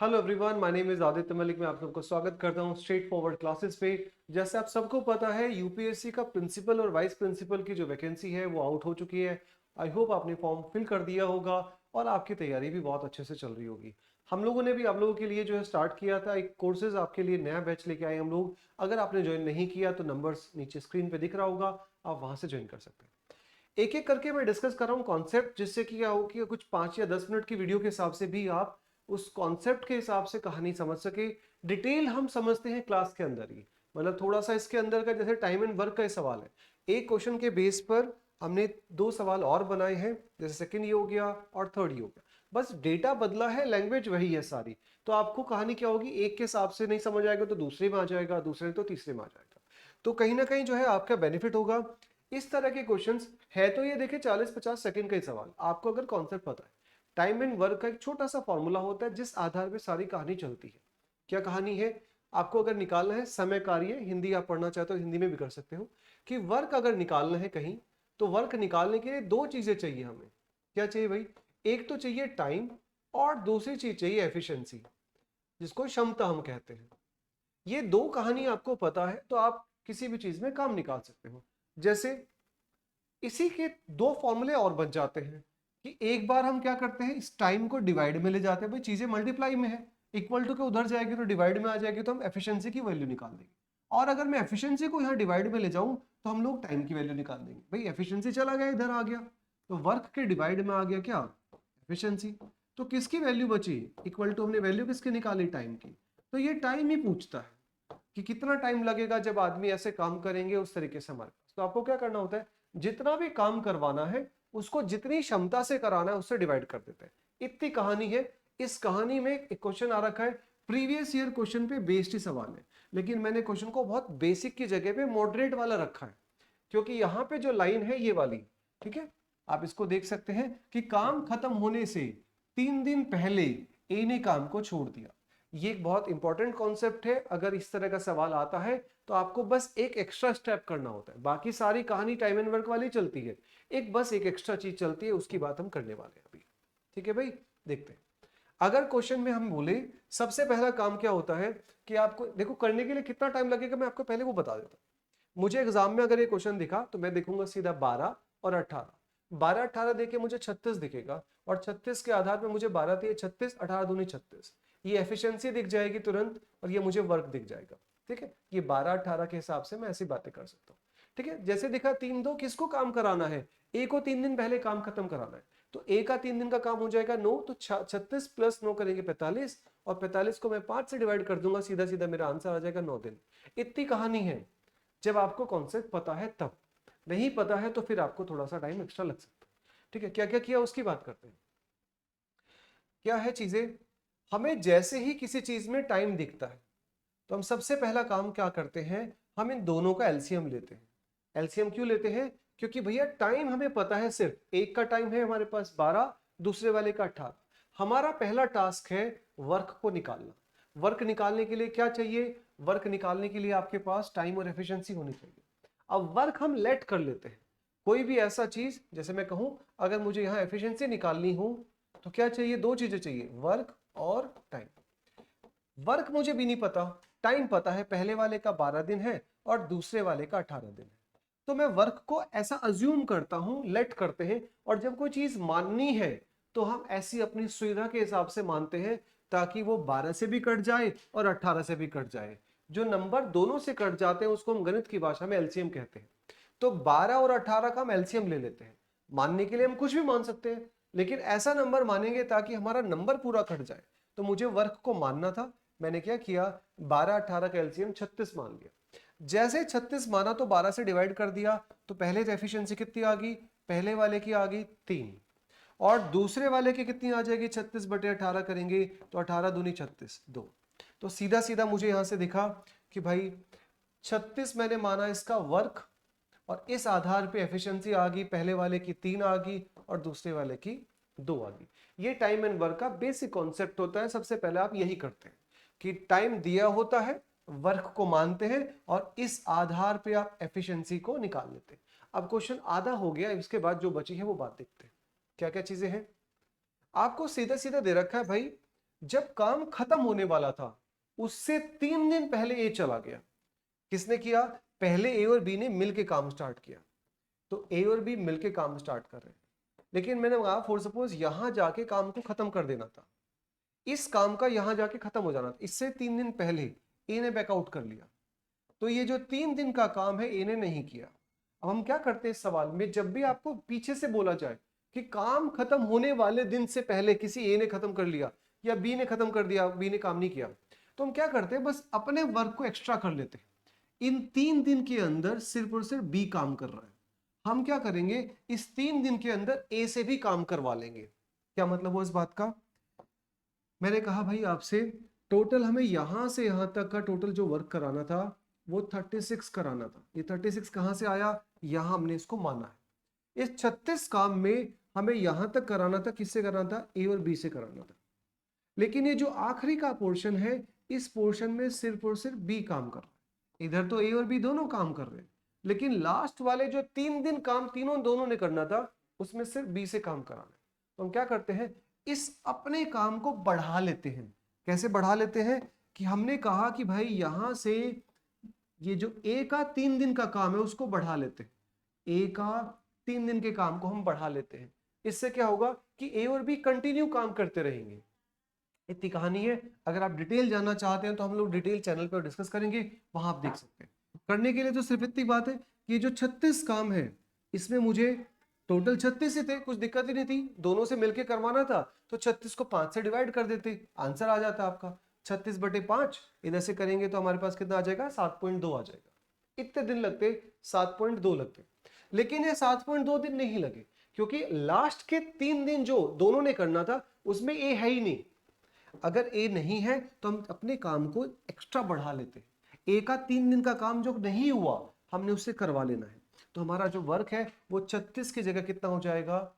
Hello everyone, my name is Aditya Malik. मैं आप सबको स्वागत करता हूं स्ट्रेट फॉरवर्ड क्लासेस पे। जैसे आप सबको पता है, यूपीएससी का प्रिंसिपल और वाइस प्रिंसिपल की जो वैकेंसी है वो आउट हो चुकी है। आई होप आपने फॉर्म फिल कर दिया होगा और आपकी तैयारी भी बहुत अच्छे से चल रही होगी। हम लोगों ने भी आप लोगों के लिए जो है स्टार्ट किया था एक कोर्सेज, आपके लिए नया बैच लेके आए हम लोग। अगर आपने ज्वाइन नहीं किया तो नंबर्स नीचे स्क्रीन पे दिख रहा होगा, आप वहां से ज्वाइन कर सकते हैं। एक एक करके मैं डिस्कस कर रहा हूँ कॉन्सेप्ट, जिससे कि क्या हो कि कुछ 5 या 10 मिनट की वीडियो के हिसाब से भी आप उस कॉन्सेप्ट के हिसाब से कहानी समझ सके। डिटेल हम समझते हैं क्लास के अंदर ही, मतलब थोड़ा सा इसके अंदर का, जैसे टाइम एंड वर्क का सवाल है, एक क्वेश्चन के बेस पर हमने 2 सवाल और बनाए हैं। जैसे सेकंड ये हो गया और थर्ड ये हो गया, बस डेटा बदला है, लैंग्वेज वही है सारी। तो आपको कहानी क्या होगी, एक के हिसाब से नहीं समझ आएगा तो दूसरे में आ जाएगा, दूसरे तो तीसरे में आ जाएगा। तो कहीं ना कहीं जो है आपका बेनिफिट होगा। इस तरह के क्वेश्चंस है तो ये देखिए 40-50 सेकंड का ही सवाल, आपको अगर कॉन्सेप्ट पता है। टाइम एंड वर्क का एक छोटा सा फॉर्मूला होता है जिस आधार पे सारी कहानी चलती है। क्या कहानी है, आपको अगर निकालना है समय कार्य, हिंदी आप पढ़ना चाहते हो हिंदी में भी कर सकते हो, कि वर्क अगर निकालना है कहीं, तो वर्क निकालने के लिए 2 चीजें चाहिए हमें। क्या चाहिए भाई, एक तो चाहिए टाइम और दूसरी चीज चाहिए एफिशिएंसी, जिसको क्षमता हम कहते हैं। ये 2 कहानी आपको पता है तो आप किसी भी चीज में काम निकाल सकते हो। जैसे इसी के 2 फॉर्मूले और बन जाते हैं कि एक बार हम क्या करते हैं, इस टाइम को डिवाइड में ले जाते हैं। भाई चीजें मल्टीप्लाई में है, इक्वल टू के उधर जाएगी तो डिवाइड में आ जाएगी, तो हम एफिशिएंसी की वैल्यू निकाल देंगे। और अगर मैं एफिशिएंसी को यहाँ डिवाइड में ले जाऊं तो हम लोग टाइम की वैल्यू निकाल देंगे। भाई एफिशिएंसी चला गया, इधर आ गया, तो वर्क के डिवाइड में आ गया क्या, एफिशिएंसी। तो किसकी वैल्यू बची, इक्वल टू, हमने वैल्यू किसकी निकाली, टाइम की। तो ये टाइम ही पूछता है कि कितना टाइम लगेगा जब आदमी ऐसे काम करेंगे उस तरीके से हमारे पास। तो आपको क्या करना होता है, जितना भी काम करवाना है उसको जितनी क्षमता से कराना है उससे डिवाइड कर देते हैं। इतनी कहानी है। इस कहानी में एक क्वेश्चन आ रखा है, प्रीवियस ईयर क्वेश्चन पे बेस्ड ही सवाल है, लेकिन मैंने क्वेश्चन को बहुत बेसिक की जगह पे मॉडरेट वाला रखा है, क्योंकि यहां पे जो लाइन है ये वाली, ठीक है, आप इसको देख सकते हैं कि काम खत्म होने से 3 दिन पहले ए ने काम को छोड़ दिया। ये एक बहुत इंपॉर्टेंट कॉन्सेप्ट है। अगर इस तरह का सवाल आता है तो आपको बस एक एक्स्ट्रा स्टेप करना होता है, बाकी सारी कहानी टाइम एंड वर्क वाली चलती है, एक बस एक एक्स्ट्रा चीज चलती है, उसकी बात हम करने वाले हैं अभी। ठीक है भाई, देखते हैं। अगर क्वेश्चन में हम बोले सबसे पहला काम क्या होता है, कि आपको देखो करने के लिए कितना टाइम लगेगा, मैं आपको पहले वो बता देता हूं। मुझे एग्जाम में अगर ये क्वेश्चन दिखा तो मैं देखूंगा सीधा 12 और 18। 12 18 देके मुझे 36 दिखेगा, और 36 के आधार पर मुझे 12 3 36, 18 दूनी 36, ये एफिशिएंसी दिख जाएगी तुरंत, और ये मुझे वर्क दिख जाएगा। ठीक है, ये 12 18 के हिसाब से मैं ऐसी बातें कर सकता हूँ। ठीक है, जैसे दिखा 3 2, किसको काम कराना है, ए को 3 दिन पहले काम खत्म कराना है, तो ए का 3 दिन का काम हो जाएगा 9, तो 36 प्लस 9 करेंगे 45, और 45 को मैं 5 से डिवाइड कर दूंगा, सीधा सीधा मेरा आंसर आ जाएगा 9 दिन। इतनी कहानी है, जब आपको कॉन्सेप्ट पता है तब। नहीं पता है तो फिर आपको थोड़ा सा टाइम एक्स्ट्रा लग सकता है। ठीक है, क्या क्या किया उसकी बात करते हैं। क्या है चीजें, हमें जैसे ही किसी चीज में टाइम दिखता है तो हम सबसे पहला काम क्या करते हैं, हम इन दोनों का एलसीएम लेते हैं। एलसीएम क्यों लेते हैं, क्योंकि भैया टाइम हमें पता है, सिर्फ एक का टाइम है हमारे पास 12, दूसरे वाले का 18। हमारा पहला टास्क है वर्क को निकालना। वर्क निकालने के लिए क्या चाहिए, वर्क निकालने के लिए आपके पास टाइम और एफिशिएंसी होनी चाहिए। अब वर्क हम लेट कर लेते हैं, कोई भी ऐसा चीज, जैसे मैं कहूं अगर मुझे यहां एफिशिएंसी निकालनी हो तो क्या चाहिए, 2 चीजें चाहिए, वर्क और टाइम। वर्क मुझे भी नहीं पता, टाइम पता है, पहले वाले का 12 दिन है और दूसरे वाले का 18 दिन है। तो मैं वर्क को ऐसा अज्यूम करता हूं, लेट करते हैं, और जब कोई चीज माननी है तो हम ऐसी अपनी सुविधा के हिसाब से मानते हैं, ताकि वो 12 से भी कट जाए और 18 से भी कट जाए। जो नंबर दोनों से कट जाते हैं उसको हम गणित की भाषा में एलसीएम कहते हैं। तो 12 और 18 का हम एलसीएम ले लेते हैं। मानने के लिए हम कुछ भी मान सकते हैं, लेकिन ऐसा नंबर मानेंगे ताकि हमारा नंबर पूरा कट जाए। तो मुझे वर्क को मानना था, मैंने क्या किया, 12 18 का एलसीएम 36 मान लिया। जैसे 36 माना तो 12 से डिवाइड कर दिया, तो पहले एफिशिएंसी कितनी आ गई, पहले वाले की आ गई 3, और दूसरे वाले की कितनी आ जाएगी, 36/18 करेंगे तो 18 दूनी 36 2। तो सीधा सीधा मुझे यहां से दिखा कि भाई 36 मैंने माना इसका वर्क, और इस आधार पे एफिशिएंसी आ गई, पहले वाले की 3 आ गई और दूसरे वाले की 2 आ गई। ये टाइम एंड वर्क का बेसिक कॉन्सेप्ट होता है। सबसे पहले आप यही करते हैं कि टाइम दिया होता है, वर्क को मानते हैं, और इस आधार पे आप एफिशिएंसी को निकाल लेते हैं। अब क्वेश्चन आधा हो गया, इसके बाद जो बची है वो बात देखते हैं। क्या क्या चीजें हैं, आपको सीधा सीधा दे रखा है भाई, जब काम खत्म होने वाला था उससे 3 दिन पहले ए चला गया। किसने किया? पहले ए और बी ने मिलके काम स्टार्ट किया। तो ए और बी मिलके काम स्टार्ट कर रहे हैं, लेकिन मैंने कहा फॉर सपोज यहां जाके काम को खत्म कर देना था, इस काम का यहां जाके खत्म हो जाना था, इससे 3 दिन पहले ए ने बैकआउट कर लिया। तो ये जो 3 दिन का काम है ए ने नहीं किया। अब हम क्या करते हैं इस सवाल में, जब भी आपको पीछे से बोला जाए कि काम खत्म होने वाले दिन से पहले किसी ए ने खत्म कर लिया या बी ने खत्म कर दिया, बी ने काम नहीं किया, तो हम क्या करते हैं, बस अपने वर्क को एक्स्ट्रा कर लेते हैं। इन 3 दिन के अंदर सिर्फ और सिर्फ बी काम कर रहा है, हम क्या करेंगे, इस 3 दिन के अंदर ए से भी काम करवा लेंगे। क्या मतलब हुआ इस बात का? मैंने कहा भाई आपसे, टोटल हमें यहां से यहां तक का टोटल जो वर्क कराना था वो 36 कराना था। ये 36 कहां से आया? यहां हमने इसको माना है। इस 36 काम में हमें यहां तक कराना था, किससे कराना था? ए और बी से कराना था। लेकिन ये जो आखिरी का पोर्शन है, इस पोर्शन में सिर्फ और सिर्फ बी काम कर रहा है। इधर तो ए और बी दोनों काम कर रहे हैं, लेकिन लास्ट वाले जो 3 दिन काम तीनों दोनों ने करना था, उसमें सिर्फ बी से काम कराना है। तो हम क्या करते हैं, इस अपने काम को बढ़ा लेते हैं। कैसे बढ़ा लेते हैं? कि हमने कहा कि भाई यहां से ये जो ए का 3 दिन का काम है उसको बढ़ा लेते हैं, ए का 3 दिन के काम को हम बढ़ा लेते हैं। इससे क्या होगा कि ए और बी कंटिन्यू काम करते रहेंगे। इतनी कहानी है। अगर आप डिटेल जानना चाहते हैं तो हम लोग डिटेल चैनल पर डिस्कस करेंगे, वहां आप देख सकते हैं। करने के लिए तो सिर्फ इतनी बात है कि जो 36 काम है इसमें मुझे टोटल 36 ही थे, कुछ दिक्कत ही नहीं थी, दोनों से मिलकर करवाना था तो 36 को 5 से डिवाइड कर देते, आंसर आ जाता आपका 36/5। इधर से करेंगे तो हमारे पास कितना आ जाएगा? 7.2 आ जाएगा। इतने दिन लगते, 7.2 लगते। लेकिन ये 7.2 दिन नहीं लगे, क्योंकि लास्ट के 3 दिन जो दोनों ने करना था उसमें ए है ही नहीं। अगर ए नहीं है तो हम अपने काम को एक्स्ट्रा बढ़ा लेते हैं। ए का 3 दिन का काम जो नहीं हुआ हमने उससे करवा लेना है, तो हमारा जो वर्क है वो 36 की जगह कितना हो जाएगा?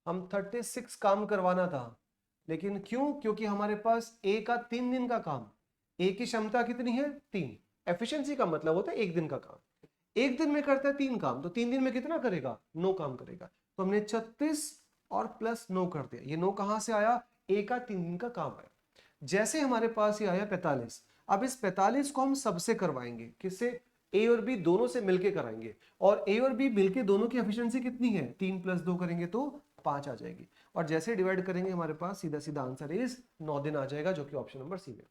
हम 36 काम करवाना था, लेकिन क्यों? क्योंकि हमारे पास ए का 3 दिन का काम, ए की क्षमता कितनी है? 3। एफिशिएंसी का मतलब होता है 1 दिन का काम, 1 दिन में करता है 3 काम, तो 3 दिन में कितना करेगा? 9 काम करेगा। तो हमने 36 और प्लस 9 कर दिया। ये 9 कहां से आया? ए का 3 दिन का काम आया। जैसे हमारे पास ये आया 45, अब इस 45 को हम सबसे करवाएंगे। किससे? ए और बी दोनों से मिलके कराएंगे, और ए और बी मिलके दोनों की एफिशिएंसी कितनी है? 3 + 2 करेंगे तो 5 आ जाएगी, और जैसे डिवाइड करेंगे हमारे पास सीधा सीधा आंसर इज 9 दिन आ जाएगा, जो कि ऑप्शन नंबर सी है।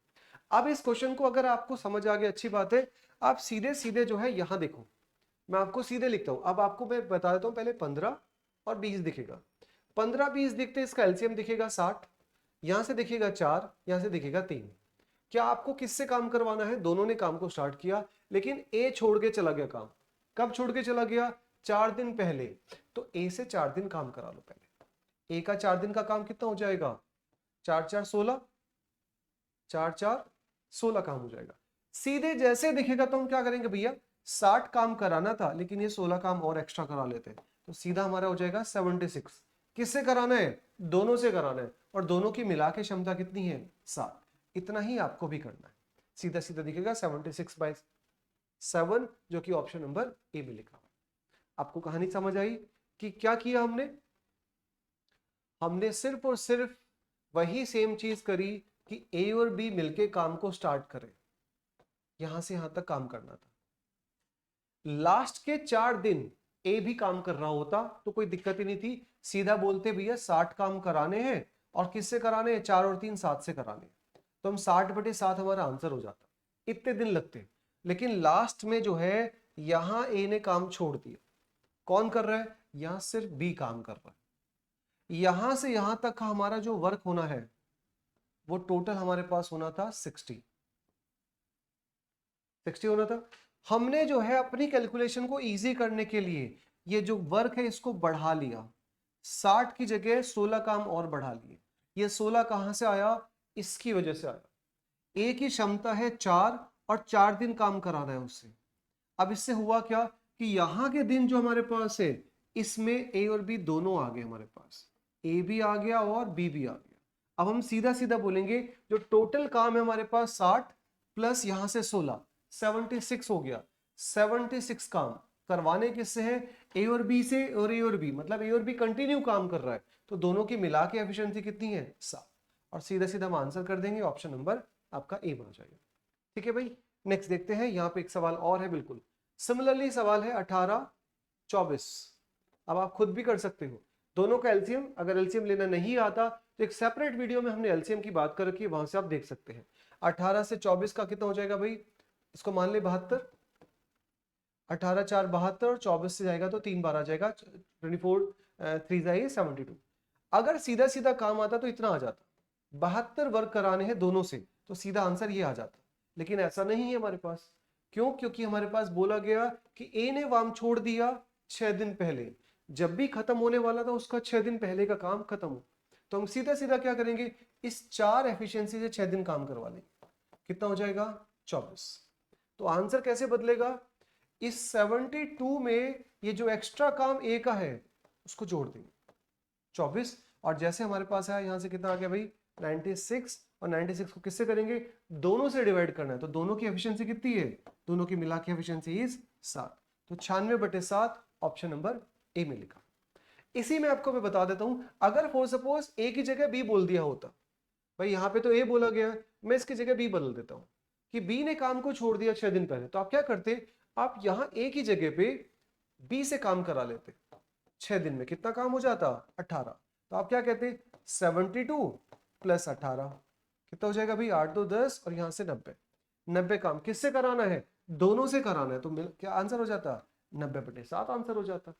अब इस क्वेश्चन को अगर आपको समझ आ गया, अच्छी बात है। आप सीधे सीधे जो है यहां देखो, मैं आपको सीधे लिखता हूं। अब आपको मैं बता देता हूं, पहले 15 और 20 दिखेगा। 15-20 दिखते, इसका एलसीएम दिखेगा 60, यहां से दिखेगा 4, यहां से दिखेगा 3। क्या आपको किससे काम करवाना है? दोनों ने काम को स्टार्ट किया, लेकिन ए छोड़ के चला गया काम। कब छोड़ के चला गया? 4 दिन पहले। तो ए से 4 दिन काम करा लो पहले। ए का 4 दिन का काम कितना हो जाएगा? 4×4 16, 4×4 16 काम हो जाएगा। सीधे जैसे दिखेगा तो हम क्या करेंगे भैया, 60 काम कराना था, लेकिन ये 16 काम और एक्स्ट्रा करा लेते हैं, तो सीधा हमारा हो जाएगा 76। किससे कराना है? दोनों से कराना है, और दोनों की मिला के क्षमता कितनी है? 7। इतना ही आपको भी करना है। सीधा सीधा दिखेगा 76/7, जो कि ऑप्शन नंबर ए में लिखा हुआ है। आपको कहानी समझ आई कि क्या किया हमने? हमने सिर्फ और सिर्फ वही सेम चीज करी कि ए और बी मिलके काम को स्टार्ट करें, यहां से यहां तक काम करना था। लास्ट के 4 दिन ए भी काम कर रहा होता तो कोई दिक्कत ही नहीं थी, सीधा बोलते भैया 60 काम कराने हैं, और किससे कराने हैं? 4 और 3 7 से कराने हैं, तो हम 60/7 हमारा आंसर हो जाता। इतने दिन लगते, लेकिन लास्ट में जो है यहां ए ने काम छोड़ दिया। कौन कर रहा है? यहां सिर्फ बी काम कर रहा है। यहां से यहां तक का हमारा जो वर्क होना है वो टोटल हमारे पास होना था 60 होना था। हमने जो है अपनी कैलकुलेशन को इजी करने के लिए ये जो वर्क है इसको बढ़ा लिया, 60 की जगह 16 काम और बढ़ा लिए। ये 16 कहां से आया? इसकी वजह से आया। ए की क्षमता है 4, और 4 दिन काम कराना है उससे। अब इससे हुआ क्या कि यहां के दिन जो हमारे पास है इसमें ए और बी दोनों आ गए हमारे पास, ए भी आ गया और बी भी आ गया। अब हम सीधा सीधा बोलेंगे जो टोटल काम है हमारे पास 60 प्लस यहां से 16, 76 हो गया। 76 काम करवाने किससे है? ए और बी से, और ए और बी मतलब ए और बी कंटिन्यू काम कर रहा है, तो दोनों की मिला के एफिशिएंसी कितनी है? 7। और सीधा सीधा हम आंसर कर देंगे, ऑप्शन नंबर आपका ए बन जाएगा। ठीक है भाई, नेक्स्ट देखते हैं। यहाँ पे एक सवाल और है बिल्कुल सिमिलरली, सवाल है 18 24। अब आप खुद भी कर सकते हो दोनों का एलसीएम। अगर एलसीएम लेना नहीं आता तो एक सेपरेट वीडियो में हमने एलसीएम की बात कर रखी है, वहां से आप देख सकते हैं। 18 से 24 का कितना हो जाएगा भाई, इसको मान ले 72, 18 4 72 और 24 से जाएगा तो 3 बार आ जाएगा, 24 3 72। अगर सीधा सीधा काम आता तो इतना आ जाता, 72 वर्क कराने हैं दोनों से, तो सीधा आंसर ये आ जाता। लेकिन ऐसा नहीं है हमारे पास। क्यों? क्योंकि हमारे पास बोला गया कि ए ने वाम छोड़ दिया 6 दिन पहले, जब भी खत्म होने वाला था उसका 6 दिन पहले का काम खत्म हो, तो हम सीधा सीधा क्या करेंगे, इस 4 एफिशिएंसी से 6 दिन काम करवा लेंगे। कितना हो जाएगा 24। तो आंसर कैसे बदलेगा, इस 72 में ये जो एक्स्ट्रा काम ए का है उसको जोड़ देंगे 24, और जैसे हमारे पास है यहां से कितना आ गया भाई 96, और 96 को किससे करेंगे, दोनों से डिवाइड करना है, तो दोनों की एफिशिएंसी कितनी है, दोनों की मिला के एफिशिएंसी इज 7, तो 96/7 ऑप्शन नंबर ए में लिखा। इसी में आपको मैं बता देता हूं, अगर फॉर सपोज ए की जगह बी बोल दिया होता, भाई यहां पे तो ए बोला गया, मैं इसकी जगह बी बदल देता हूं कि बी ने काम को छोड़ दिया 6 दिन पहले, तो आप क्या करते, आप यहां ए की जगह पे बी से काम करा लेते, 6 दिन में कितना काम हो जाता 18, तो आप क्या कहते 72 + 18 कितना हो जाएगा भाई 8 2 10 और यहां से 90 काम किससे कराना है, दोनों से कराना है, तो क्या आंसर हो जाता 90/7 आंसर हो जाता।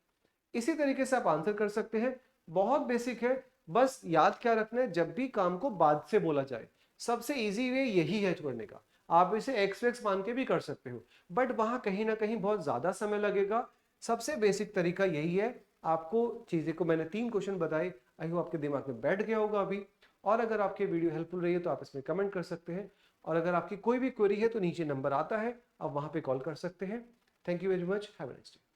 इसी तरीके से आप आंसर कर सकते हैं, बहुत बेसिक है, बस याद क्या रखना है, जब भी काम को बाद से बोला जाए सबसे इजी वे यही है करने का। आप इसे एक्स वेक्स मान के भी कर सकते हो, बट वहां कहीं ना कहीं बहुत ज्यादा समय लगेगा। सबसे बेसिक तरीका यही है, आपको चीजें को मैंने 3 क्वेश्चन बताए, आई होप आपके दिमाग में बैठ गया होगा अभी। और अगर आपकी वीडियो हेल्पफुल रही है तो आप इसमें कमेंट कर सकते हैं, और अगर आपकी कोई भी क्वेरी है तो नीचे नंबर आता है, आप वहां पे कॉल कर सकते हैं। Thank you very much, have a nice day.